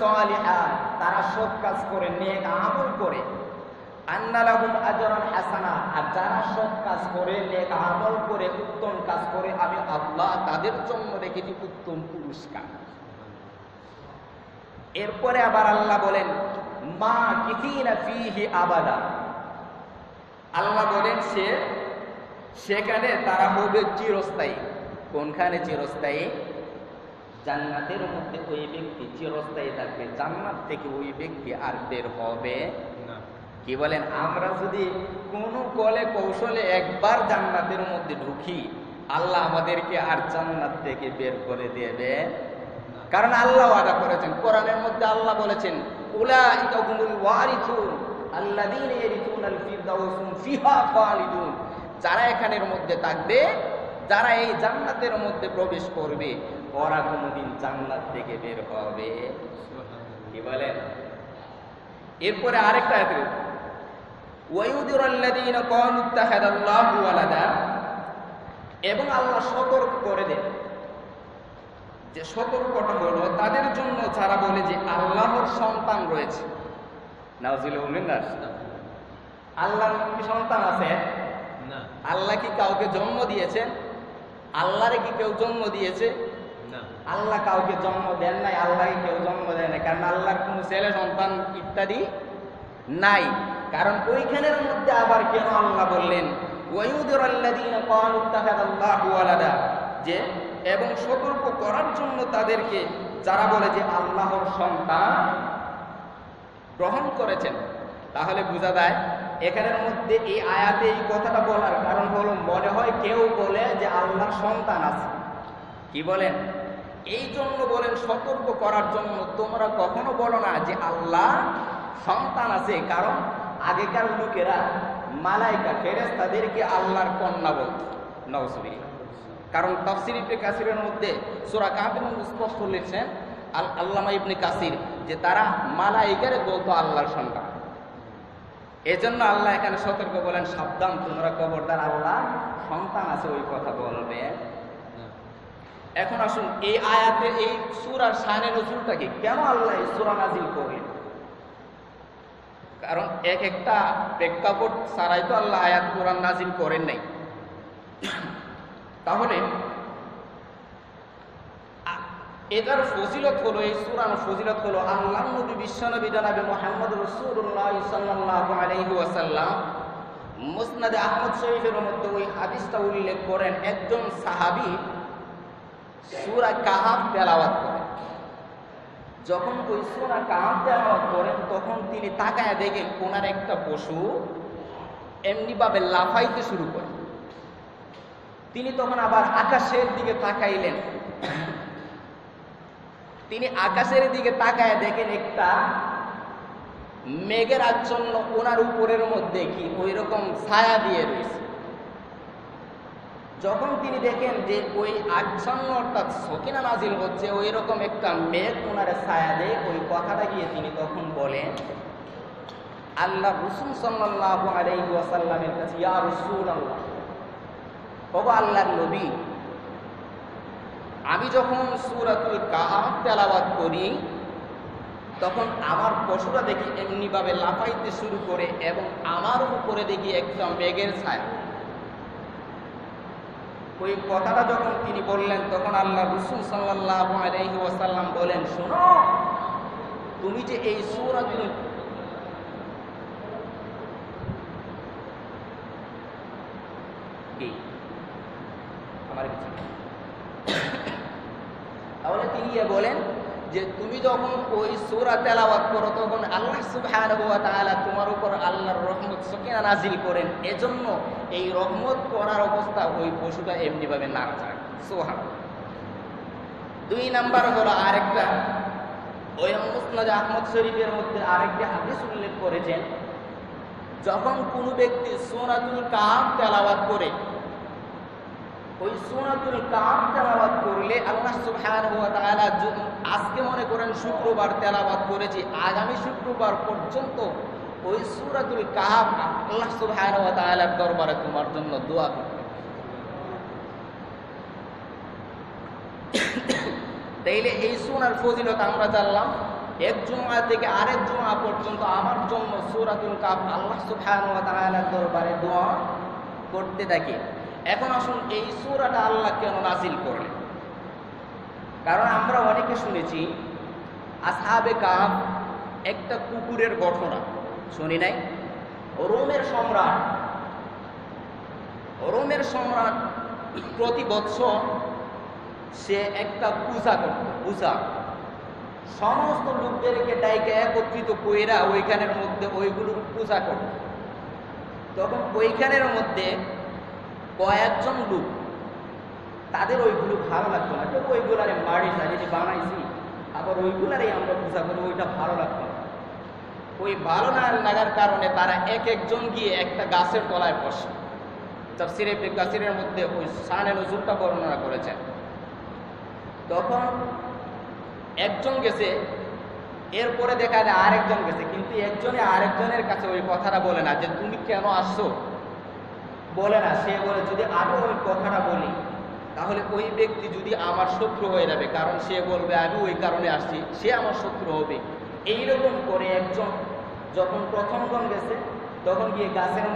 সালিহাত, তারা সৎ কাজ করে, নেক আমল করে, আন্না লাহুম আজরান হাসানা, আর যারা সৎ কাজ করে, নেক আমল করে, উত্তম কাজ করে, আমি আল্লাহ তাদের জন্য রেখেছি উত্তম পুরস্কার। এরপরে আবার আল্লাহ বলেন মা কিফিনা ফিহি আবাদা, আল্লাহ বলেন সেখানে তারা হবে চিরস্থায়ী। কোনখানে চিরস্থায়ী? জান্নাতের মধ্যে ওই ব্যক্তি চিরস্থায়ী থাকবে, জান্নাত থেকে ওই ব্যক্তি আর বের হবে না। কি বলেন? আমরা যদি কোনো কলে কৌশলে একবার জান্নাতের মধ্যে ঢুকি, আল্লাহ আমাদেরকে আর জান্নাত থেকে বের করে দেবে, কারণ আল্লাহ ওয়াদা করেছেন। কোরআনের মধ্যে আল্লাহ বলেছেন উলাইকা হুমুল ওয়ারিসুন আল্লাযীনা ইয়ারিসুনাল ফিরদাউস হুম ফিহা খালিদুন, যারা এখানের মধ্যে থাকবে, যারা এই জান্নাতের মধ্যে প্রবেশ করবে, ওরা কোনোদিন জান্নাত থেকে বের হবে। কি বলেন? এরপরে আরেকটা আয়াত, ওয়ায়ুদিরুল্লাযীনা ক্বালু ইত্তাখাযাল্লাহু ওয়ালাদা, এবং আল্লাহ সতর্ক করে দেন, যে সতর্কটা হলো তাদের জন্য যারা বলে যে আল্লাহর সন্তান রয়েছে। নাউজুবিল্লাহ বলবেন না? আল্লাহর কি সন্তান আছে? না। আল্লাহ কি কাউকে জন্ম দিয়েছেন? আল্লাহরে কি কেউ জন্ম দিয়েছে? না। আল্লাহ কাউকে জন্ম দেন নাই, আল্লাহকে কেউ জন্ম দেয় না, কারণ আল্লাহর কোনো ছেলে সন্তান ইত্যাদি নাই। কারণ ওইখানের মধ্যে আবার কেন আল্লাহ বললেন ওয়ায়ুদিরুল্লাযীনা ক্বালু ইত্তাখাযাল্লাহু ওয়ালাদা, যে এবং সতর্ক করার জন্য তাদেরকে যারা বলে যে আল্লাহর সন্তান গ্রহণ করেছেন। তাহলে বোঝা যায় এখানের মধ্যে এই আয়াতে এই কথাটা বলার কারণ হলো, মনে হয় কেউ বলে যে আল্লাহর সন্তান আছে। কি বলেন? এই জন্য বলেন সতর্ক করার জন্য, তোমরা কখনো বলো না যে আল্লাহ সন্তান আছে, কারণ আগেকার লোকেরা মালাইকা ফেরেশতাদেরকে আল্লাহর কন্যা বলত। নাউজুবিল্লাহ। কারণ তাফসীর ইবনে কাসিরের মধ্যে সূরা কাহফের মধ্যে স্পষ্ট লিখছেন আল্লামা ইবনে কাসির, যে তারা মালাইকারে বলতো আল্লাহর সন্তান। এজন্য আল্লাহ এখানে সতর্ক বলেন, সাবধান, তোমরা খবরদার আল্লাহ সন্তান আছে ওই কথা বলবে। এখন আসুন এই আয়াতে এই সূরার শানে নজুলটা কি, কেন আল্লাহ এই সূরা নাজিল করলেন? কারণ এক একটা প্রেক্ষাপট ছাড়াই তো আল্লাহ আয়াত কোরআন নাজিল করেন নাই। তাহলে এটার ফজিলত হলো, এই সূরার ফজিলত হলো, আল্লাহর নবী বিশ্বনবী জনাবে মুহাম্মদ রাসূলুল্লাহ সাল্লাল্লাহু আলাইহি ওয়াসাল্লাম মুসনাদে আহমদ শরীফের মধ্যে ওই হাদিসটা উল্লেখ করেন, একজন সাহাবী সূরা কাহফ তেলাওয়াত করেন। যখন ওই সূরা কাহফ তেলাওয়াত করেন, তখন তিনি তাকায় দেখেন ওনার একটা পশু এমনিভাবে লাফাইতে শুরু করে। তিনি তখন আবার আকাশের দিকে তাকাইলেন। তিনি আকাশের দিকে তাকায় দেখেন একটা মেঘের আচ্ছন্ন ওনার উপরের মধ্যে কি ওই রকম ছায়া দিয়ে রয়েছে। যখন তিনি দেখেন যে ওই আচ্ছন্ন অর্থাৎ সকিনা নাজিল হচ্ছে, ওই রকম একটা মেঘ ওনার ছায়া দেয়, ওই কথাটা গিয়ে তিনি তখন বলেন আল্লাহ রাসূল সাল্লাল্লাহু আলাইহি ওয়াসাল্লামের কাছে, ইয়া রাসূলুল্লাহ, ওগো আল্লাহর নবী, আমি যখন সূরাতুল কাহফ তেলাওয়াত করি তখন আমার পশুরা দেখি এমনিভাবে লাফাইতে শুরু করে এবং আমার উপরে দেখি একটা মেঘের ছায়া। ওই কথাটা যখন তিনি বললেন তখন আল্লাহ রাসূল সাল্লাল্লাহু আলাইহি ওয়াসাল্লাম বলেন, শোনো, তুমি যে এই সূরাতুল তাহলে তিনি বলেন যে তুমি যখন ওই সূরা তেলাওয়াত করো তখন আল্লাহ সুবহানাহু ওয়া তাআলা তোমার উপর আল্লাহর রহমত সকিনা নাজিল করেন, এজন্য এই রহমত পড়ার অবস্থা ওই পশুটা এমনিভাবে নাড়াচাড়া। সুবহানাল্লাহ। 2 নাম্বার হলো আরেকটা, ওই মুসনাদ আহমদ শরীফের মধ্যে আরেকটা হাদিস উল্লেখ করেছেন, যখন কোনো ব্যক্তি সূরাতুল কাহফ তেলাওয়াত করে, ওই সূরাতুল কাহফ তেলাওয়াত করলে আল্লাহ সুবহানাহু ওয়া তাআলা আজকে মনে করেন শুক্রবার তেলাওয়াত করেছি, আগামী শুক্রবার পর্যন্ত ওই সূরাতুল কাহফ আল্লাহ সুবহানাহু ওয়া তাআলার দরবারে তোমার জন্য দোয়া করবে। তাইলে এই সূরার ফজিলত আমরা জানলাম, এক জুমা থেকে আরেক জুমা পর্যন্ত আমার জন্য সূরাতুল কাহফ আল্লাহ সুবহানাহু ওয়া তাআলার দরবারে দোয়া করতে থাকি। এখন আসুন এই সূরাটা আল্লাহ কেন নাজিল করলেন? কারণ আমরা অনেকে শুনেছি আসহাবে কাহফ একটা কুকুরের ঘটনা, শুনি নাই? রোমের সম্রাট প্রতি বৎসর সে একটা পূজা করত। পূজা সমস্ত লোকদেরকে ডাইকে একত্রিত কইরা ওইখানের মধ্যে ওইগুলোর পূজা করত। তখন ওইখানের মধ্যে কয়েকজন লোক তাদের ওইগুলো ভালো লাগতো না, তো ওইগুলারে মারি সাজিয়ে বানাইছি, আবার ওইগুলারই আমরা পূজা করি, ওইটা ভালো লাগতো না। ওই ভালো না লাগার কারণে তারা এক একজন গিয়ে একটা গাছের তলায় বসে। তাফসীরে ইবনে কাসিরের মধ্যে ওই শানে নজুলটা বর্ণনা করেছেন। তখন একজন গেছে, এরপরে দেখা যায় আরেকজন গেছে, কিন্তু একজনে আরেকজনের কাছে ওই কথাটা বলে না যে তুমি কেন আসছো, বলে না। সে বলে যদি আমি ওই কথাটা বলি তাহলে ওই ব্যক্তি যদি আমার শত্রু হয়ে যাবে, কারণ সে বলবে আমি ওই কারণে আসছি, সে আমার শত্রু হবে। এইরকম করে একজন যখন প্রথমজন গেছে তখন গিয়ে গাছের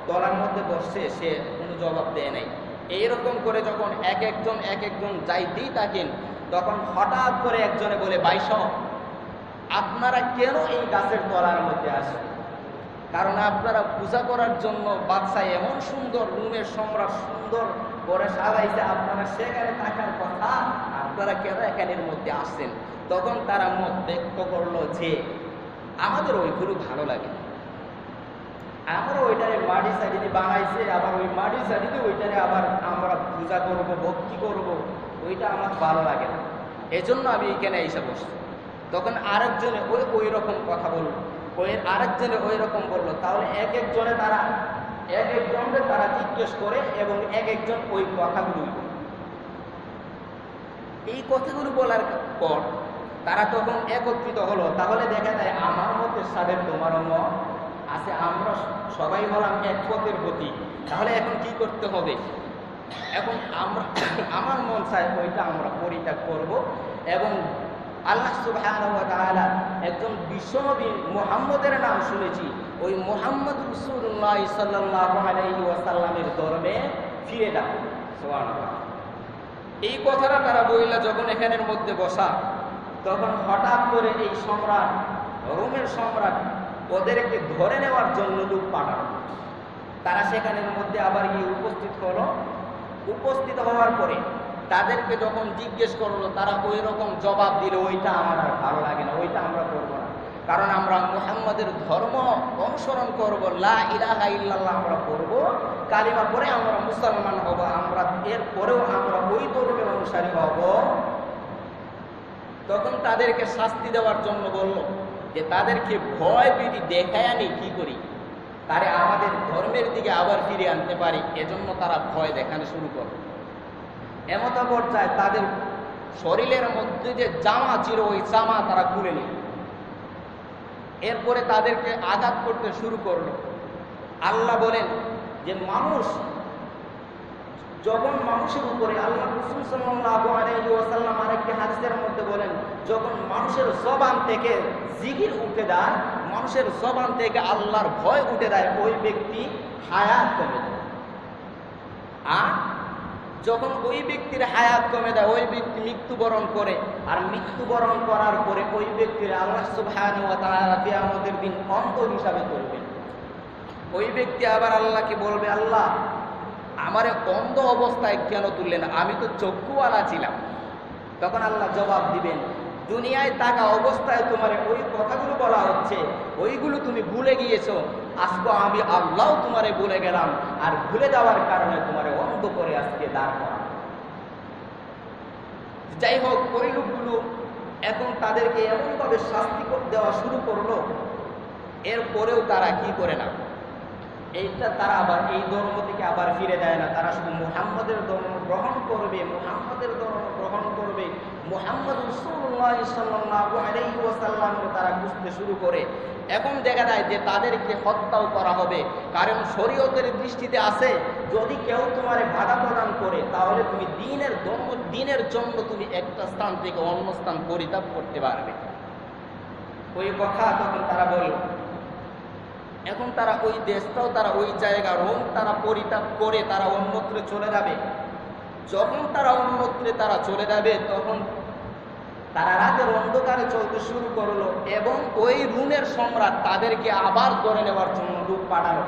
তলার মধ্যে বসছে, সে কোনো জবাব দেয় নাই। এইরকম করে যখন এক একজন যাইতেই থাকেন, তখন হঠাৎ করে একজনে বলে ভাই সাহেব, আপনারা কেন এই গাছের তলার মধ্যে আসেন? কারণ আপনারা পূজা করার জন্য বাদশাহ এমন সুন্দর, রুমের সম্রাট সুন্দর করে সাজাইছে, আপনারা সেখানে থাকার কথা, আপনারা কেন এখানের মধ্যে আসছেন? তখন তারা মত ব্যক্ত করলো যে আমাদের ওইগুলো ভালো লাগে, আমরা ওইটারে মাটি সাইডে বানাইছে, আবার ওই মাটি সাইডে ওইটারে আবার আমরা পূজা করব, ভক্তি করব, ওইটা আমার ভালো লাগে না, এজন্য আমি এখানে এসে বসছি। তখন আরেকজনে ওই রকম কথা বলল, আরেকজনে ওই রকম বললো। তাহলে এক একজনে তারা জিজ্ঞেস করে এবং এক একজন ওই কথাগুলো বলে। এই কথাগুলো বলার পর তারা তখন একত্রিত হলো। তাহলে দেখা যায় আমার মতের সাথে তোমারও মত আছে, আমরা সবাই হলাম এক পথের গতি। তাহলে এখন কি করতে হবে? এখন আমার মন চায় ওইটা আমরা পরিত্যাগ করব এবং আল্লাহ সুবহানাহু ওয়া তাআলা একজন বিশ্বনবী মুহাম্মদের নাম শুনেছি, ওই মুহাম্মদ রাসূলুল্লাহ সাল্লাল্লাহু আলাইহি ওয়াসাল্লামের ধর্মে ফিরে যাব। সুবহানাল্লাহ। এই কথাটা তারা বইলা যখন এখানের মধ্যে বসা, তখন হঠাৎ করে এই সম্রাট, রোমের সম্রাট, ওদেরকে ধরে নেওয়ার জন্য লোক পাঠানো। তারা সেখানের মধ্যে আবার গিয়ে উপস্থিত হলো। উপস্থিত হওয়ার পরে তাদেরকে যখন জিজ্ঞেস করলো, তারা ওই রকম জবাব দিল, ওইটা আমার আর ভালো লাগে না, ওইটা আমরা করবো না, কারণ আমরা মুহাম্মাদের ধর্ম অনুসরণ করব, লা ইলাহা ইল্লাল্লাহ আমরা পড়ব, কালিমা পড়ে আমরা মুসলমান হব, আমরা এরপরেও আমরা ওই ধর্মের অনুসারী হব। তখন তাদেরকে শাস্তি দেওয়ার জন্য বলল যে তাদেরকে ভয় ভীতি দেখায় আনি কি করি, তারে আমাদের ধর্মের দিকে আবার ফিরে আনতে পারি, এজন্য তারা ভয় দেখানো শুরু করল। এমত পর্যায়ে তাদের শরীরের মধ্যে যে জামা ছিল ওই জামা তারা খুলে নিল। এরপরে তাদেরকে আঘাত করতে শুরু করলো। আল্লাহ বলেন যে মানুষ যখন মানুষের উপরে, আল্লাহ রাসূল সাল্লাল্লাহু আলাইহি ওয়াসাল্লাম আরেকটি হাদিসের মধ্যে বলেন, যখন মানুষের জবান থেকে জিকির উঠে যায়, মানুষের জবান থেকে আল্লাহর ভয় উঠে যায়, ওই ব্যক্তি হায়াত কমে যায়। আর যখন ওই ব্যক্তির হায়াত কমে যায়, ওই ব্যক্তি মৃত্যুবরণ করে, আর মৃত্যুবরণ করার পরে ওই ব্যক্তির আল্লাহ সুবহানাহু ওয়া তাআলা কিয়ামতের দিন অন্ধ হিসাবে করবেন। ওই ব্যক্তি আবার আল্লাহকে বলবে, আল্লাহ আমারে অন্ধ অবস্থায় কেন তুললেন, আমি তো চক্ষুওয়ালা ছিলাম। তখন আল্লাহ জবাব দিবেন, দুনিয়ায় থাকা অবস্থায় তোমারে ওই কথাগুলো বলা হচ্ছে, ওইগুলো তুমি ভুলে গিয়েছো, আজকে আমি আল্লাহ তোমারে ভুলে গেলাম, আর ভুলে যাওয়ার কারণে তোমারে অন্ধ করে আজকে দাঁড় করা। যাই হোক, ওই লোকগুলো এখন তাদেরকে এমনভাবে শাস্তি দেওয়া শুরু করলো, এরপরেও তারা কি করে না, এইটা তারা আবার এই ধর্ম থেকে আবার ফিরে যায় না। তারা শুধু মুহাম্মাদের ধর্ম গ্রহণ করবে, মুহাম্মাদের ধর্ম গ্রহণ করবে, মুহাম্মদ রাসূলুল্লাহ সাল্লাল্লাহু আলাইহি ওয়াসাল্লামকে তারা খুঁজতে শুরু করে। এখন দেখা যায় যে তাদেরকে হত্যাও করা হবে, কারণ শরীয়তের দৃষ্টিতে আছে, যদি কেউ তোমারে বাধা প্রদান করে তাহলে তুমি দিনের জন্য তুমি একটা স্থান থেকে অন্য স্থান পরিত্যাগ করতে পারবে। ওই কথা তখন তারা বলল। এখন তারা ওই দেশটাও, তারা ওই জায়গা রোম তারা পরিত্যাগ করে তারা অন্যত্রে চলে যাবে। যখন তারা অন্যত্রে তারা চলে যাবে, তখন তারা রাতের অন্ধকারে চলতে শুরু করলো এবং ওই রুমের সম্রাট তাদেরকে আবার ধরে নেওয়ার জন্য লোক পাঠালো।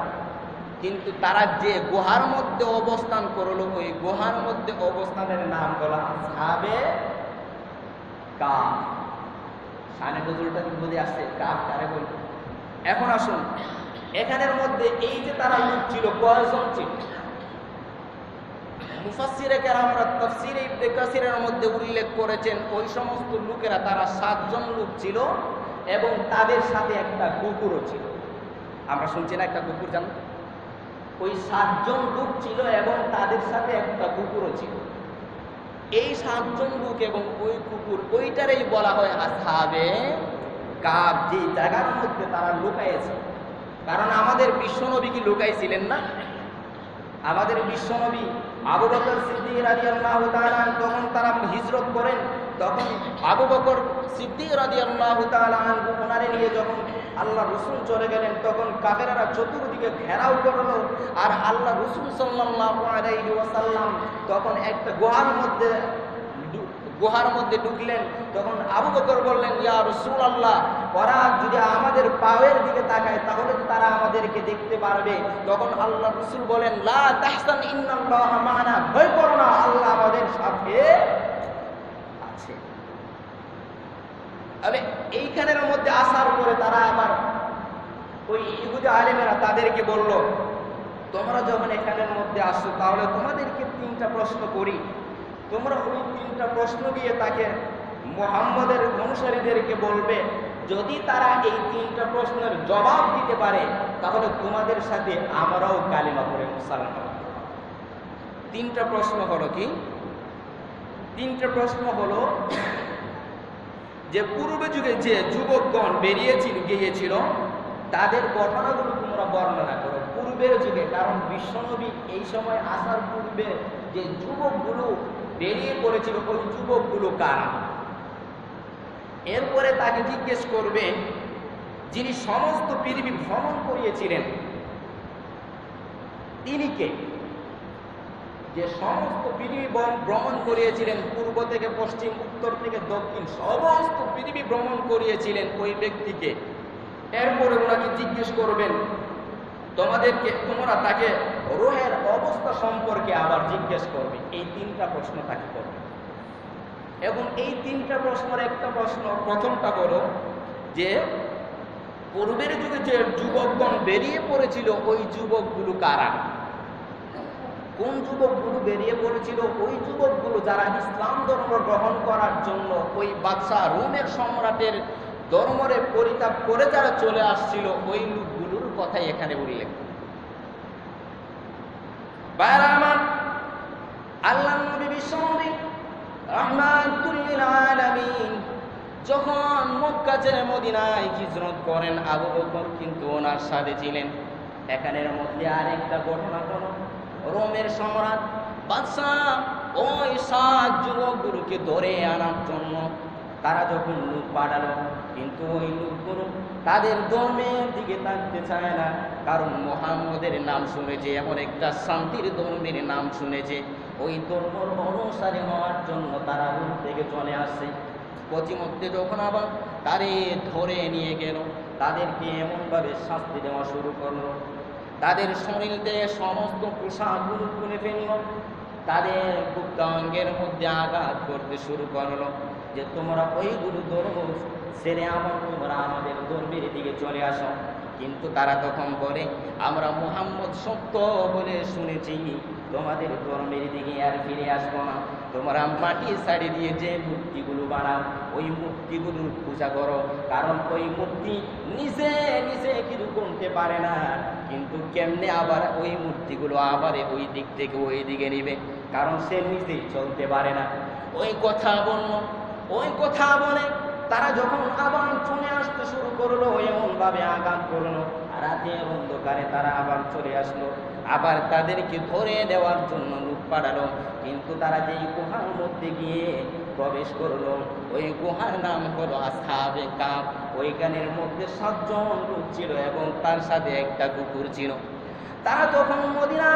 কিন্তু তারা যে গুহার মধ্যে অবস্থান করলো, ওই গুহার মধ্যে অবস্থানের নাম হলো আসহাবে কাফ। শানে নজরুলটা কি বুঝে আসছে? কাফ কারে বলবো? এখন আসুন, এখানের মধ্যে এই যে তারা লোক ছিল, কয়জন ছিল? মুফাসসিরে কেরামরা তাফসীরে ইবনে কাসিরের মধ্যে উল্লেখ করেছেন ওই সমস্ত লোকেরা তারা 7 জন লোক ছিল এবং তাদের সাথে একটা কুকুরও ছিল। আমরা শুনছি না একটা কুকুর, জানো? ওই 7 জন লোক ছিল এবং তাদের সাথে একটা কুকুরও ছিল। এই 7 জন লোক এবং ওই কুকুর, ওইটারই বলা হয় আসহাবে কাফ, যে জায়গার মধ্যে তারা লুকাইছে। কারণ আমাদের বিশ্বনবী কি লুকাইছিলেন না? আমাদের বিশ্বনবী আবু বকর সিদ্দিক রাদিয়াল্লাহু তাআলা তখন তারা হিজরত করেন, তখন আবু বকর সিদ্দিক রাদিয়াল্লাহু তাআলা ওনারে নিয়ে যখন আল্লাহ রাসূল চলে গেলেন, তখন কাফেররা চতুর্দিকে ঘেরাও করলো। আর আল্লাহ রাসূল সাল্লাল্লাহু আলাইহি ওয়াসাল্লাম তখন একটা গুহার মধ্যে ঢুকলেন। তখন আবু বকর বললেন, ইয়া রাসূলুল্লাহ, ওরা যদি আমাদের পায়ের দিকে তাকায় তাহলে তারা আমাদেরকে দেখতে পারবে। তখন আল্লাহ রাসূল বলেন, লা তাহসান ইন্নাল্লাহা মা'ানা, ভয় করো না, আল্লাহ আমাদের সাথে আছে। আরে এইখানের মধ্যে আসার পরে তারা আবার ওই ইহুদি আলেমেরা তাদেরকে বলল, তোমরা যখন এখানের মধ্যে আসো তাহলে তোমাদেরকে 3টা প্রশ্ন করি। তোমরা ওই 3টা প্রশ্ন দিয়ে তাকে মুহাম্মদের অনুসারীদেরকে বলবে। যদি তারা এই 3টা প্রশ্নের জবাব দিতে পারে তাহলে তোমাদের সাথে আমরাও কালিমা পড়ে মুসলমান। 3টা প্রশ্ন হলো কি? 3টা প্রশ্ন হলো যে পূর্বে যুগে যে যুবকগণ গিয়েছিল তাদের ঘটনাগুলো তোমরা বর্ণনা করো পূর্বের যুগে। কারণ বিশ্বনবী এই সময় আসার পূর্বে যে যুবকগুলো বেরিয়ে পড়েছিল ওই যুবকগুলো কারা? এরপরে তাকে জিজ্ঞেস করবে যিনি সমস্ত পৃথিবী ভ্রমণ করিয়েছিলেন তিনি কে? যে সমস্ত পৃথিবী ভ্রমণ করিয়েছিলেন, পূর্ব থেকে পশ্চিম, উত্তর থেকে দক্ষিণ, সমস্ত পৃথিবী ভ্রমণ করিয়েছিলেন ওই ব্যক্তিকে। এরপরে ওনাকে জিজ্ঞেস করবেন তোমরা তাকে রূহের অবস্থা সম্পর্কে আবার জিজ্ঞেস করবে। এই 3টা প্রশ্ন তাকে করবে। এবং এই 3টা প্রশ্নের একটা প্রশ্ন, প্রথমটা হলো যে পূর্বের যুগে যে যুবকগণ বেরিয়ে পড়েছিল ওই যুবকগুলো কারা? কোন যুবকগুলো বেরিয়ে পড়েছিল? ওই যুবকগুলো যারা ইসলাম ধর্ম গ্রহণ করার জন্য ওই বাদশাহ রোমের সম্রাটের ধর্মরে পরিত্যাগ করে যারা চলে আসছিল ওই লোকগুলোর কথাই এখানে উল্লেখ। বাইরা আমার, আল্লাহর নবী বিশ্বনবী রাহমাতুল লিল আলামিন যখন মক্কা ছেড়ে মদিনায় হিজরত করেন, আবু বকর কিন্তু ওনার সাথে ছিলেন। এখানের মধ্যে আরেকটা ঘটনা হলো, রোমের সম্রাট বাদশাহ ওই 7 যুবকগুলোকে ধরে আনার জন্য তারা যখন লোক পাঠালো, কিন্তু ওই লোকগুলো তাদের ধর্মের দিকে তাকতে চায় না। কারণ মুহাম্মদের নাম শুনেছে, এমন একটা শান্তির ধর্মের নাম শুনেছে, ওই ধর্মের অনুসারী হওয়ার জন্য তারা রোম থেকে চলে আসছে। পথিমধ্যে যখন আবার তারে ধরে নিয়ে গেল, তাদেরকে এমনভাবে শাস্তি দেওয়া শুরু করলো, তাদের শরীর থেকে সমস্ত পোশাকগুলো খুলে ফেলল, তাদের বুকাঙ্গের মধ্যে আঘাত করতে শুরু করলো যে তোমরা ওইগুলো ধর্ম ছেড়ে তোমরা আমাদের ধর্মের দিকে চলে আসো। কিন্তু তারা তখন বলে, আমরা মুহাম্মদ সত্য বলে শুনেছি, তোমাদের ধর্মের দিকে আর ফিরে আসবো না। তোমরা মাটি ছাড়ি দিয়ে যে মূর্তিগুলো বানাও ওই মূর্তিগুলোর পূজা করো। কারণ ওই মূর্তি নিজে নিজে কিছু করতে পারে না, কিন্তু কেমনে আবার ওই মূর্তিগুলো আবার ওই দিক থেকে ওই দিকে নিবে? কারণ সে নিজেই চলতে পারে না। ওই কথা বলে তারা যখন আবার চলে আসতে শুরু করলো, এমনভাবে আঘাত করলো, রাতের অন্ধকারে তারা আবার চলে আসলো, আবার তাদেরকে ধরে দেওয়ার জন্য লোক পাঠালো। কিন্তু তারা যেই গুহার মধ্যে গিয়ে প্রবেশ করলো, ওই গুহার নাম হলো আসহাবে কাফ। ওইখানের মধ্যে 7 জন লোক ছিল এবং তার সাথে একটা কুকুর ছিল। তারা যখন মদিনা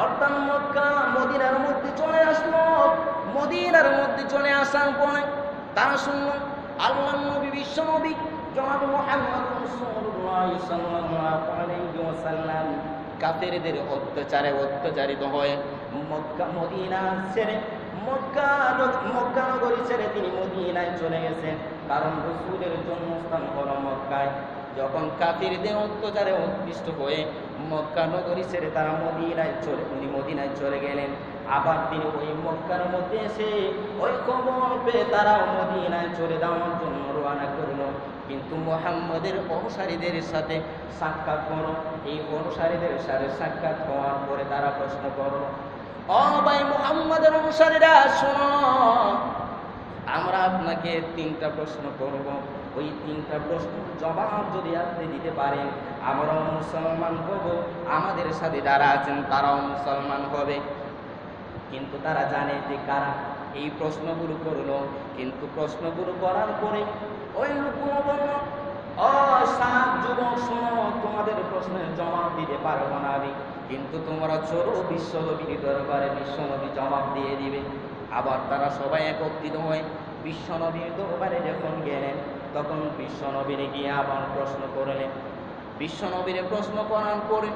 অর্থাৎ মক্কা মদিনার মধ্যে চলে আসলো, মদিনার মধ্যে চলে আসার পরে তারা শুনল আল্লাহর নবী বিশ্ব নবী জনাব মুহাম্মদ রাসূলুল্লাহ সাল্লাল্লাহু আলাইহি ওয়াসাল্লাম কাফেরদের অত্যাচারে অত্যাচারিত হয়ে মক্কা মদিনা ছেড়ে মক্কা নগরী ছেড়ে তিনি মদিনায় চলে গেছেন। কারণ রাসূলের জন্মস্থান হলো মক্কায়। যখন কাফেরদের অত্যাচারে অতিষ্ঠ হয়ে মক্কা নগরী ছেড়ে তারা মদিনায় চলে গেলেন। আবার তিনি ওই মক্কার মধ্যে এসে ওই খবর পেয়ে তারা মদিনায় চলে যাওয়ার জন্য রওনা করলো। কিন্তু মুহাম্মদের অনুসারীদের সাথে সাক্ষাৎ করো। এই অনুসারীদের সাথে সাক্ষাৎ হওয়ার পরে তারা প্রশ্ন করলো, ও ভাই মুহাম্মদের অনুসারীরা শোনো, আমরা আপনাকে 3টা প্রশ্ন করব। ওই 3টা প্রশ্নের জবাব যদি আপনি দিতে পারেন আমরাও মুসলমান হব, আমাদের সাথে যারা আছেন তারাও মুসলমান হবে। কিন্তু তারা জানে যে কারা এই প্রশ্নগুলো করলো। কিন্তু প্রশ্নগুলো করার পরে ওই লোকগুলো বলল, ও 7 যুবক শোনো, তোমাদের প্রশ্নের জবাব দিতে পারবো না আমি, কিন্তু তোমরা চলো বিশ্বনবীর দরবারে, বিশ্বনবী জবাব দিয়ে দিবে। আবার তারা সবাই একত্রিত হয়ে বিশ্বনবীর দরবারে যখন গেলেন তখন বিশ্বনবীরে গিয়ে আবার প্রশ্ন করলেন। বিশ্বনবীরে প্রশ্ন করার পরে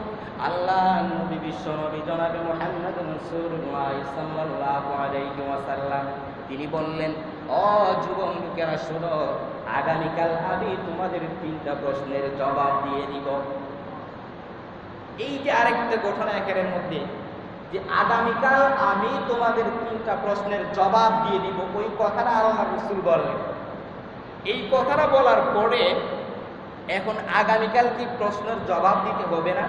আল্লাহ নবী বিশ্বনবী জনাবে মুহাম্মদ রাসূলুল্লাহ সাল্লাল্লাহু আলাইহি ওয়াসাল্লাম তিনি বললেন, ও যুবক লোকেরা শোনো, আগামীকাল আমি তোমাদের 3টা প্রশ্নের জবাব দিয়ে দিব। এই যে আরেকটা ঘটনা এখানের মধ্যে যে আগামীকাল আমি তোমাদের 3টা প্রশ্নের জবাব দিয়ে দিব, ওই কথাটা আল্লাহ রাসূল বললেন। এই কথাটা বলার পরে এখন আগামীকাল কি প্রশ্নের জবাব দিতে হবে না?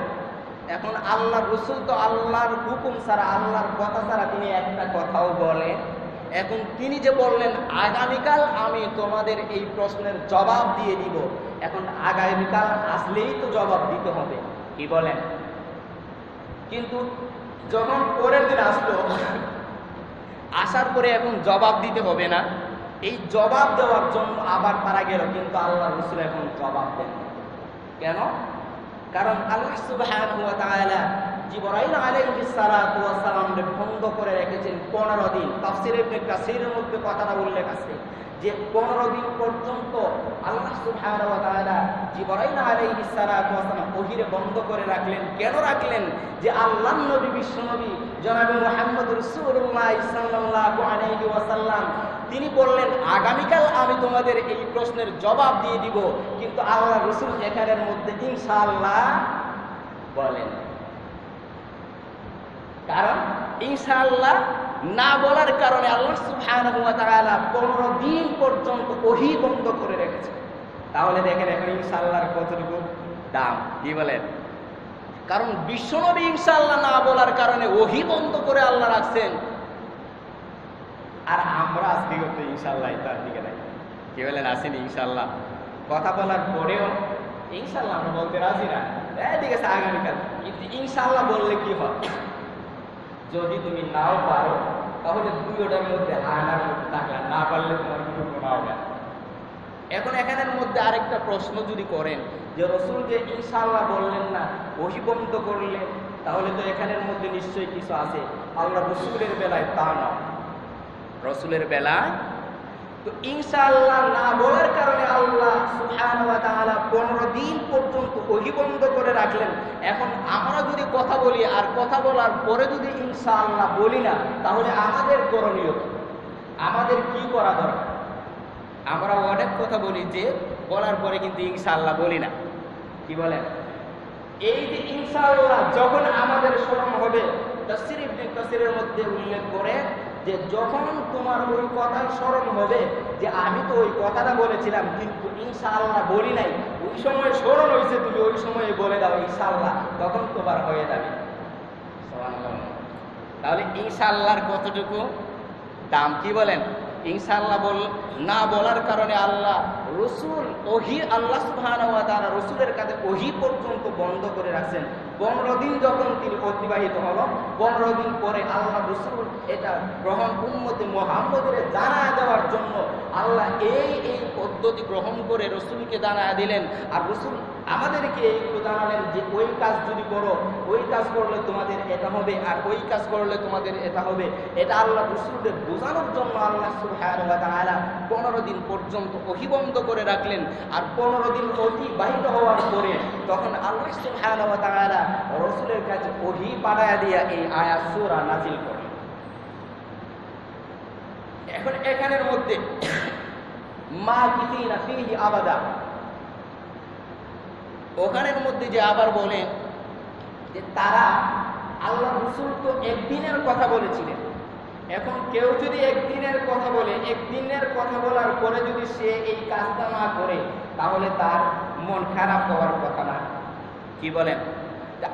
এখন আল্লাহ রাসূল তো আল্লাহর হুকুম ছাড়া, আল্লাহর কথা ছাড়া তিনি একটা কথাও বলেন। এখন তিনি যে বললেন আগামীকাল আমি তোমাদের এই প্রশ্নের জবাব দিয়ে দিব, এখন আগামীকাল আসলেই তো জবাব দিতে হবে, কি বলেন? কিন্তু যখন পরের দিন আসলো, আসার পরে এখন জবাব দিতে হবে না, এই জবাব দেওয়ার জন্য আবার তারা গেল, কিন্তু আল্লাহ রাসূল এখন জবাব দেন। কেন? কারণ আল্লাহ সুবহানাহু ওয়া তাআলা জিবরাইল আলাইহিস সালাতু ওয়াস সালামকে বন্ধ করে রেখেছেন 15 দিন। তাফসীরে ইবনে কাসীরের মধ্যে কথাটা উল্লেখ আছে যে 15 দিন পর্যন্ত আল্লাহ সুবহানাহু ওয়া তাআলা জিবরাইল আলাইহিস সালাতু ওয়াস সালাম ওহীরে বন্ধ করে রাখলেন। কেন রাখলেন? যে আল্লাহর নবী বিশ্বনবী জনাবে মুহাম্মদ রাসূলুল্লাহ সাল্লাল্লাহু আলাইহি ওয়াসাল্লাম তিনি বললেন আগামীকাল আমি তোমাদের এই প্রশ্নের জবাব দিয়ে দিব, কিন্তু আল্লাহ রাসূল এখানের মধ্যে ইনশাআল্লাহ বলেন। কারণ ইনশাআল্লাহ না বলার কারণে আল্লাহ সুবহানাহু ওয়া তাআলা 15 দিন পর্যন্ত ওহী বন্ধ করে রেখেছে। তাহলে দেখেন এখন ইনশাআল্লাহর কতটুকু দাম, কি বলেন? কারণ বিশ্বনবী ইনশাআল্লাহ না বলার কারণে ওহী বন্ধ করে আল্লাহ রাখছেন, আর আমরা আজকে করতে ইনশাআল্লাহ তার দিকে নাই, কি বলেন? আসেনি ইনশাআল্লাহ কথা বলার পরেও ইনশাআল্লাহ আমরা বলতে রাজি না। ঠিক আছে আগামীকাল, কিন্তু ইনশাআল্লাহ বললে কি হয়? যদি তুমি নাও পারো তাহলে 2টার মধ্যে আনার মধ্যে থাকলে, না পারলে তোমার কিছু প্রমাণ হবে। এখন এখানের মধ্যে আরেকটা প্রশ্ন যদি করেন যে রাসূল যে ইনশাআল্লাহ বললেন না, ওহী বন্ধ করলেন, তাহলে তো এখানের মধ্যে নিশ্চয়ই কিছু আছে। আল্লাহ রাসূলের বেলায় তা না, রাসূলের বেলায় তো ইনশাআল্লাহ না বলার কারণে আল্লাহ সুবহানাহু ওয়া তাআলা 15 দিন পর্যন্ত ওহী বন্ধ করে রাখলেন। এখন আমরা যদি কথা বলি আর কথা বলার পরে যদি ইনশাআল্লাহ বলি না, তাহলে আমাদের করণীয় কি? আমাদের কি করা দরকার? আমরা অনেক কথা বলি যে বলার পরে কিন্তু ইনশাআল্লাহ বলি না, কি বলেন? এই যে ইনশাআল্লাহ যখন আমাদের স্মরণ হবে, তাফসীর ইবনে কাসীরের মধ্যে উল্লেখ করে যে যখন তোমার ওই কথা স্মরণ হবে যে আমি তো ওই কথাটা বলেছিলাম কিন্তু ইনশাআল্লাহ বলি নাই, ওই সময় স্মরণ হয়েছে, তুমি ওই সময়ে বলে দাও ইনশাআল্লাহ, তখন তোমার হয়ে যাবে। তাহলে ইনশাআল্লাহর কতটুকু দাম, কি বলেন? ইনশাআল্লাহ না বলার কারণে আল্লাহ রসুল ওহী আল্লাহ সুবহানাহু ওয়া তাআলা রসুলের কাছে ওহী পর্যন্ত বন্ধ করে রাখছেন। 15 দিন যখন তিনি অতিবাহিত হলো, 15 দিন পরে আল্লাহ রসুল এটা গ্রহণ উম্মতে মুহাম্মদের জানায় দেওয়ার জন্য আল্লাহ এই পদ্ধতি গ্রহণ করে রসুলকে জানায় দিলেন। আর রসুল আমাদেরকে এইগুলো জানালেন যে ওই কাজ যদি করো, ওই কাজ করলে তোমাদের এটা হবে, আর ওই কাজ করলে তোমাদের এটা হবে। এটা আল্লাহ রসুলকে বোঝানোর জন্য আল্লাহ সুবহানাহু ওয়া তাআলা 15 দিন পর্যন্ত ওহী বন্ধ করে রাখলেন। আর 15 দিন অতিবাহিত হওয়ার পরে তখন আল্লাহ সুবহানাহু ওয়া তাআলা রসুলের কাছে ওহী পাঠায়া দিয়া এই আয়াত সূরা নাযিল করেন। এখন এখানের মধ্যে মা কিসিনা ফিহি আবাদা, ওখানের মধ্যে যে আবার বলে যে তারা আল্লাহ রসুল তো একদিনের কথা বলেছিলেন। এখন কেউ যদি একদিনের কথা বলে, একদিনের কথা বলার পরে যদি সে এই কাজটা না করে, তাহলে তার মন খারাপ হওয়ার কথা না। কি বলেন?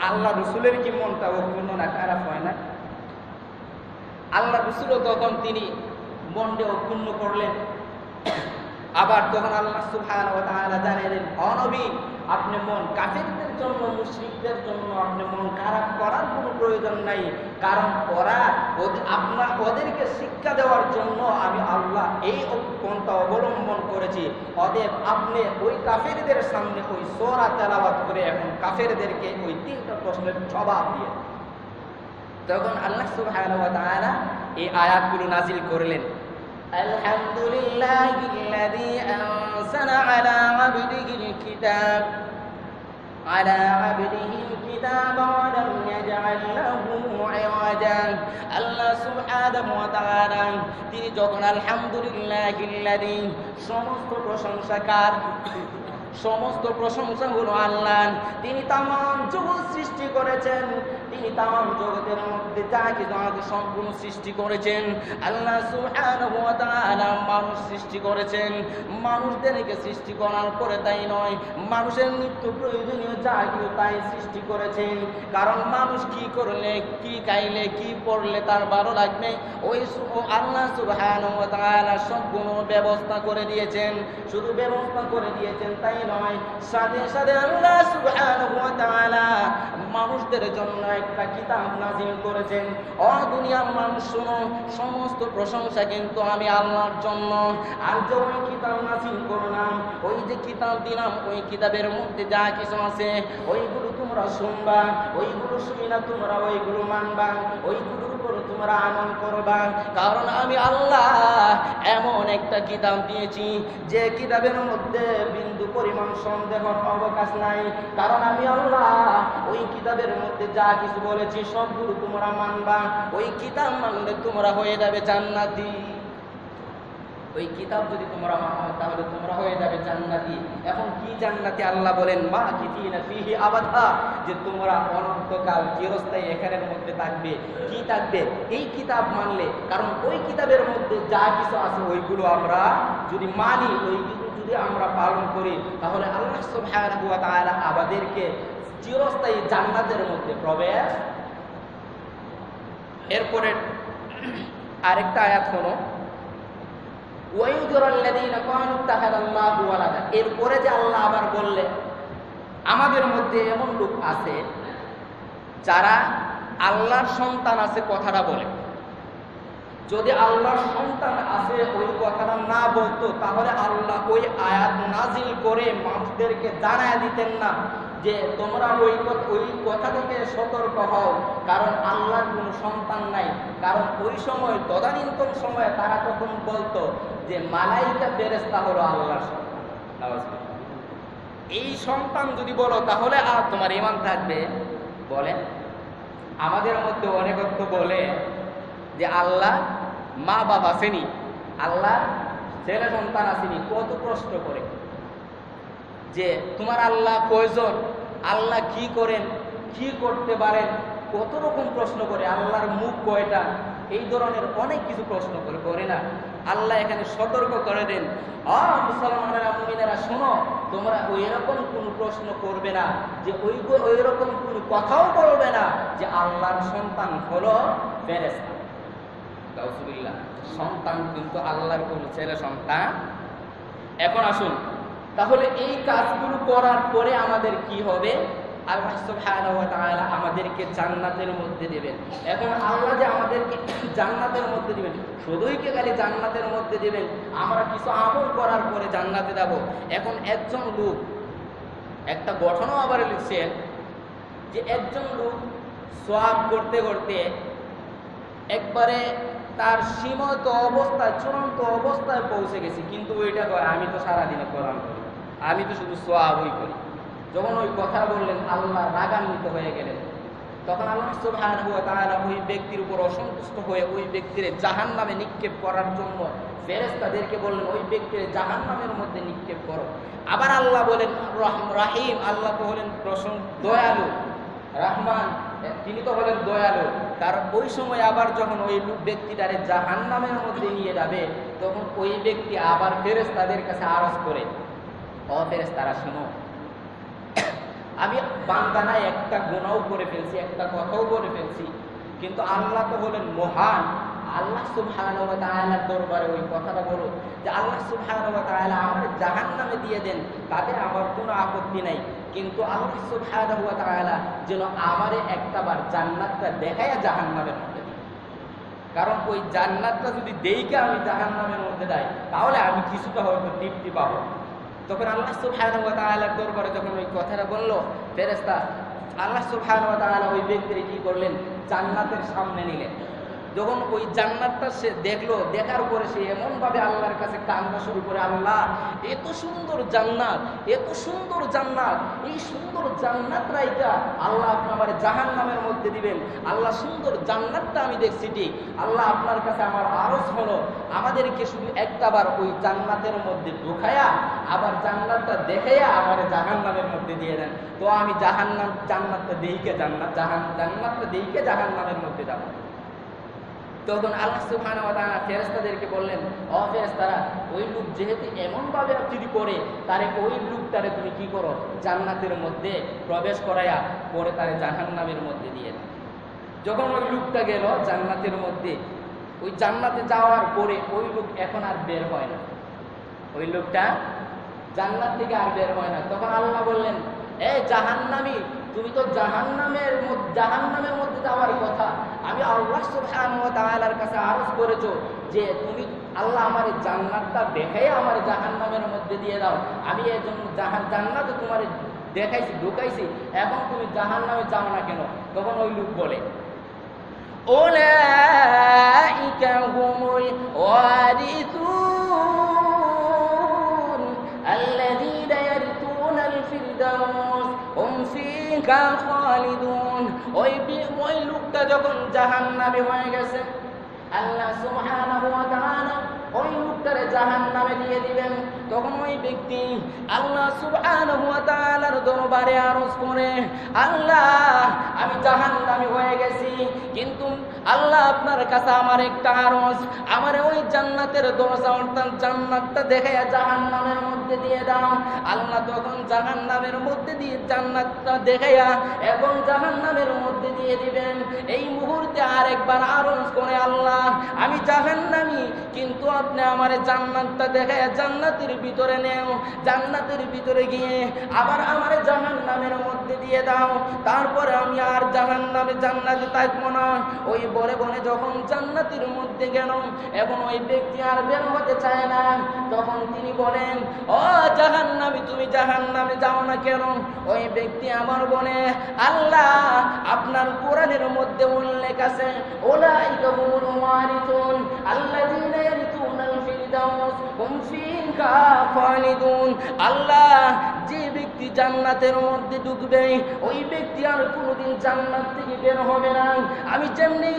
আল্লাহ রসুলের কি মনটা অক্ষুণ্ণ না খারাপ হয় না? আল্লাহ রসুলও তখন তিনি মনটা অক্ষুণ্ণ করলেন। আবার তখন আল্লাহ সুবহানাহু ওয়া তাআলা জানালেন, ও নবী, আপনি মন কাফেরদের জন্য, মুশরিকদের জন্য আপনি মন খারাপ করার কোনো প্রয়োজন নাই, কারণ ওদেরকে শিক্ষা দেওয়ার জন্য আমি আল্লাহ এই পন্থা অবলম্বন করেছি। অতএব আপনি ওই কাফেরদের সামনে ওই সূরা তেলাওয়াত করে এখন কাফেরদেরকে ওই 3টা প্রশ্নের জবাব দিয়ে, তখন আল্লাহ সুবহানাহু ওয়া তাআলা এই আয়াতগুলো নাযিল করলেন। আলহামদুলিল্লাহিল্লাযী আনজালা আলা আবদিহিল কিতাব ওয়া লাম ইয়াজআল লাহু ইওয়াজা। আল্লাহ সুবহানাহু ওয়া তাআলা তিনি যখন আলহামদুলিল্লাহিল্লাযী, সমস্ত প্রশংসা কার? সমস্ত প্রশংসা হলো আল্লাহ। তিনি তামাম জগৎ সৃষ্টি করেছেন, তিনি তামাম জগতের মধ্যে যা কিছু আছে সম্পূর্ণ সৃষ্টি করেছেন। আল্লাহ সুবহানাহু ওয়া তাআলা মানুষ সৃষ্টি করেছেন। মানুষদেরকে সৃষ্টি করার পরে তাই নয়, মানুষের নিত্য প্রয়োজনীয় যা কিছু তাই সৃষ্টি করেছেন। কারণ মানুষ কি করলে, কি খাইলে, কি পড়লে তার ভালো লাগবে, ওই আল্লাহ সুবহানাহু ওয়া তাআলা সম্পূর্ণ ব্যবস্থা করে দিয়েছেন। শুধু ব্যবস্থা করে দিয়েছেন তাই নয়, সাথে সাথে আল্লাহ সুবহানাহু ওয়া তাআলা মানুষদের জন্য একটা কিতাব নাযিল করেছেন। ও দুনিয়ার মানুষ শোনো, সমস্ত প্রশংসা কিন্তু আমি আল্লাহর জন্য। আর যে ওই কিতাব নাযিল করলাম, ওই যে কিতাব দিলাম, ওই কিতাবের মধ্যে যা কিছু আছে ওইগুলো তোমরা শুনবা, ওইগুলো শুনি না তোমরা ওইগুলো মানবা, ওইগুলোর উপর তোমরা আমল করবা। কারণ আমি আল্লাহ এমন একটা কিতাব দিয়েছি যে কিতাবের মধ্যে বিন্দু পরিমাণ সন্দেহের অবকাশ নাই। কারণ আমি আল্লাহ ওই কিতাবের মধ্যে যা কিছু বলেছি সবগুলো তোমরা মানবা। ওই কিতাব মানলে তোমরা হয়ে যাবে জান্নাতি। ওই কিতাব যদি তোমরা মানো তাহলে তোমরা হয়ে যাবে জান্নাতি। এখন কি জান্নাতি? আল্লাহ বলেন মা কিতিনা ফিহি আবাদা, যে তোমরা অনন্তকাল চিরস্থায়ী এখানের মধ্যে থাকবে। কি থাকবে? এই কিতাব মানলে। কারণ ওই কিতাবের মধ্যে যা কিছু আছে ওইগুলো আমরা যদি মানি, ওইগুলো যদি আমরা পালন করি, তাহলে আল্লাহ সুবহানাহু ওয়া তাআলা আমাদেরকে চিরস্থায়ী জান্নাতের মধ্যে প্রবেশ। এরপরে আরেকটা আয়াত হলো এরপরে যে আল্লাহ আবার বললেন, আমাদের মধ্যে এমন লোক আছে যারা আল্লাহর সন্তান আছে কথাটা বলে। যদি আল্লাহর সন্তান আছে ওই কথাটা না বলতো, তাহলে আল্লাহ ওই আয়াত নাযিল করে মানুষদেরকে জানায় দিতেন না যে তোমরা ওই কথা থেকে সতর্ক হও, কারণ আল্লাহর কোনো সন্তান নাই। কারণ ওই সময় তদানীন্তন সময়ে তারা তখন বলতো যে মালাইকা ফেরেশতা হলো আল্লাহর সন্তান। এই সন্তান যদি বলো তাহলে আর তোমার ঈমান থাকবে? বলেন, আমাদের মধ্যে অনেকত্ব বলে যে আল্লাহ মা বাবা আসেনি, আল্লাহ ছেলে সন্তান আসেনি। কত প্রশ্ন করে যে তোমার আল্লাহ কয়জন, আল্লাহ কি করেন, কি করতে পারেন, কত রকম প্রশ্ন করে। আল্লাহর মুখ কয়টা, এই ধরনের অনেক কিছু প্রশ্ন করে না। আল্লাহ এখানে সতর্ক করে দেন, মুসলমানেরা, মুমিনেরা শোনো, তোমরা ওই রকম কোনো প্রশ্ন করবে না, যে ওই রকম কোনো কথাও বলবে না যে আল্লাহর সন্তান হলো ফেরেশতা। সন্তান কিন্তু আল্লাহর কোন ছেলে সন্তান এখন আসুন, তাহলে এই কাজগুলো করার পরে আমাদের কি হবে? আল্লাহ সুবহানাহু ওয়া তাআলা আমাদেরকে জান্নাতের মধ্যে দেবেন। এখন আল্লাহ যে আমাদেরকে জান্নাতের মধ্যে দিবেন, শুধুই কি খালি জান্নাতের মধ্যে দিবেন, আমরা কিছু আমল করার পরে জান্নাতে যাব। এখন একজন লোক, একটা ঘটনা আবার লিখছেন যে একজন লোক সওয়াব করতে করতে একবারে তার সীমিত অবস্থায়, চূড়ান্ত অবস্থায় পৌঁছে গেছে, কিন্তু ওইটা কয় আমি তো সারাদিনে কোরআন করি, আমি তো শুধু সওয়াবই করি। যখন ওই কথা বললেন, আল্লাহ রাগান্বিত হয়ে গেলেন। তখন আল্লাহ সুবহানাহু ওয়া তাআলা ওই ব্যক্তির উপর অসন্তুষ্ট হয়ে ওই ব্যক্তির জাহান্নামে নিক্ষেপ করার জন্য ফেরেশতাদেরকে বললেন, ওই ব্যক্তির জাহান্নামের মধ্যে নিক্ষেপ করো। আবার আল্লাহ বলেন রাহিম, আল্লাহ তো হলেন দয়ালু, রহমান, তিনি তো হলেন দয়ালু। তার ওই সময় আবার যখন ওই ব্যক্তিটারে জাহান্নামের মধ্যে নিয়ে যাবে, তখন ওই ব্যক্তি আবার ফেরেশতাদের কাছে আরজ করে, ও ফেরেশতারা শুনো, আমি বান্দানায় একটা গুনাহও করে ফেলছি, একটা কথাও করে ফেলছি, কিন্তু আল্লাহ তো হলেন মহান। আল্লাহ সুবহানাহু ওয়া তাআলার দরবারে ওই কথাটা বলো যে আল্লাহ সুবহানাহু ওয়া তাআলা আমাকে জাহান্নামে দিয়ে দেন, তাতে আমার কোনো আপত্তি নাই, কিন্তু আল্লাহ সুবহানাহু ওয়া তাআলা যেন আমারে একটাবার জান্নাতটা দেখায়া জাহান্নামের মধ্যে দেয়। কারণ ওই জান্নাতটা যদি দেইকে আমি জাহান্নামের মধ্যে যাই, তাহলে আমি কিছুটা হয়তো তৃপ্তি পাবো। তখন আল্লাহ সুবহানাহু ওয়া তাআলার দরবারে যখন ওই কথাটা বলল ফেরেশতা, আল্লাহ সুবহানাহু ওয়া তাআলা ওই ব্যক্তির কি করলেন? জান্নাতের সামনে নিলেন। যখন ওই জান্নাতটা সে দেখলো, দেখার পরে সে এমনভাবে আল্লাহর কাছে কান্না শুরু করে, আল্লাহ এত সুন্দর জান্নাত, এত সুন্দর জান্নাত, এই সুন্দর জান্নাত রাইকা আল্লাহ আপনি আমার জাহান্নামের মধ্যে দিবেন। আল্লাহ সুন্দর জান্নাতটা আমি দেখছি ঠিক, আল্লাহ আপনার কাছে আমার আরজ হলো আমাদেরকে শুধু একটাবার ওই জান্নাতের মধ্যে ঢুকায়া আবার জান্নাতটা দেখাইয়া আমার জাহান্নামের মধ্যে দিয়ে দেন, তো আমি জান্নাতটা দেইকে জান্নাতটা দেইকে জাহান্নামের মধ্যে যাব। তখন আল্লাহ সুবহানাহু ওয়া তাআলা ফেরেশতাদেরকে বললেন, ও ফেরেশতারা, ওই লোক যেহেতু এমনভাবে যদি করে, তারে ওই লোকটারে তুমি কি করো? জান্নাতের মধ্যে প্রবেশ করাইয়া পরে তারে জাহান্নামের মধ্যে দিয়ে দাও। যখন ওই লোকটা গেল জান্নাতের মধ্যে, ওই জান্নাতে যাওয়ার পরে ওই লোক এখন আর বের হয় না, ওই লোকটা জান্নাত থেকে আর বের হয় না। তখন আল্লাহ বললেন, এই জাহান্নামী, তুমি তো জাহান্নামের মধ্যে যাওয়ার কথা, আমি আল্লাহ সুবহানাহু ওয়া তাআলার কাছে আরজ করেছো যে তুমি আল্লাহ আমার জান্নাতটা দেখাই আমার জাহান্নামের মধ্যে দিয়ে দাও, আমি এর জন্য জান্নাতে তোমার দেখাইছি, ঢুকাইছি, এখন তুমি জাহান্নামে যাও না কেন? তখন ওই লোক বলে, উলাইকা হুমুল ওয়ারিসুন আল্লাযীনা ইয়ারথুনাল ফিরদাউস হুম ফীহা খালিদুন। ওই লোকটা যখন জাহান্নামে হয়ে গেছে, আল্লাহ সুবহানাহু ওয়া তাআলা ওই লোকটারে জাহান্নামে দিয়ে দিবেন। তখন ওই ব্যক্তি আল্লাহ সুবহানাহু ওয়া তাআলার দরবারে আরজ করে, আল্লাহ আমি জাহান্নামে হয়ে গেছি, কিন্তু আল্লাহ আপনার কাছে আমার একটা আরজ, আমার ওই জান্নাতের দরজা অর্থাৎ জান্নাতটা দেখাইয়া জাহান্নামের মধ্যে দিয়ে দাও। আল্লাহ তখন জাহান্নামের মধ্যে দিয়ে জান্নাতটা দেখাইয়া এবং জাহান্নামের মধ্যে দিয়ে দিবেন। এই মুহূর্তে আরেকবার আরজ করে, আল্লাহ আমি জাহান্নামী, কিন্তু আপনি আমার জান্নাতটা দেখাইয়া জান্নাতের ভিতরে নেও, জান্নাতের ভিতরে গিয়ে আবার আমার জাহান্নামের মধ্যে দিয়ে দাও, তারপরে আমি আর জান্নাতে থাকবো না। ওই বলে বলে যখন জান্নাতের মধ্যে গেল এবং ওই ব্যক্তি আর বের হতে চায় না, তখন তিনি বলেন, ও জাহান্নামী, তুমি জাহান্নামে যাও না কেন? ওই ব্যক্তি আমার বলে, আল্লাহ আপনার কোরআনের মধ্যে উল্লেখ আছে, উলাইকা হুমুল ওয়ারিসুন আল্লাযীনা ইয়ারথুনাল ফিরদাউস হুম ফীহা খালিদুন। আল্লাহ যে ব্যক্তি জান্নাতের মধ্যে ঢুকবে, ওই ব্যক্তি আর কোনোদিন জান্নাত থেকে বের হবে না। আমি যেমনি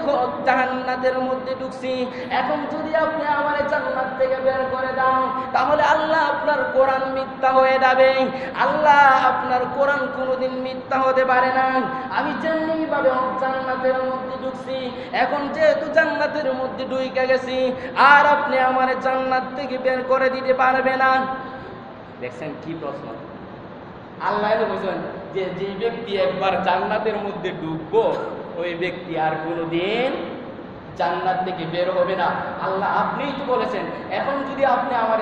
জান্নাতের মধ্যে ঢুকছি, এখন যদি আপনি আমার জান্নাত থেকে বের করে দাও, তাহলে আল্লাহ আপনার কোরআন মিথ্যা হয়ে যাবে। আল্লাহ আপনার কোরআন কোনোদিন মিথ্যা হতে পারে না। আমি যেমনি ভাবে জান্নাতের মধ্যে ঢুকছি, এখন যেহেতু জান্নাতের মধ্যে ঢুকে গেছি, আর আপনি আমার জান্নাত থেকে বের করে দিতে পারবে না। দেখছেন কি প্রশ্ন? আল্লাহ বলছেন যে যে ব্যক্তি একবার জান্নাতের মধ্যে ঢুকবো, ওই ব্যক্তি আর কোনোদিন জান্নাত থেকে বের হবে না। আল্লাহ আপনিই তো বলেছেন, এখন যদি আপনি আমার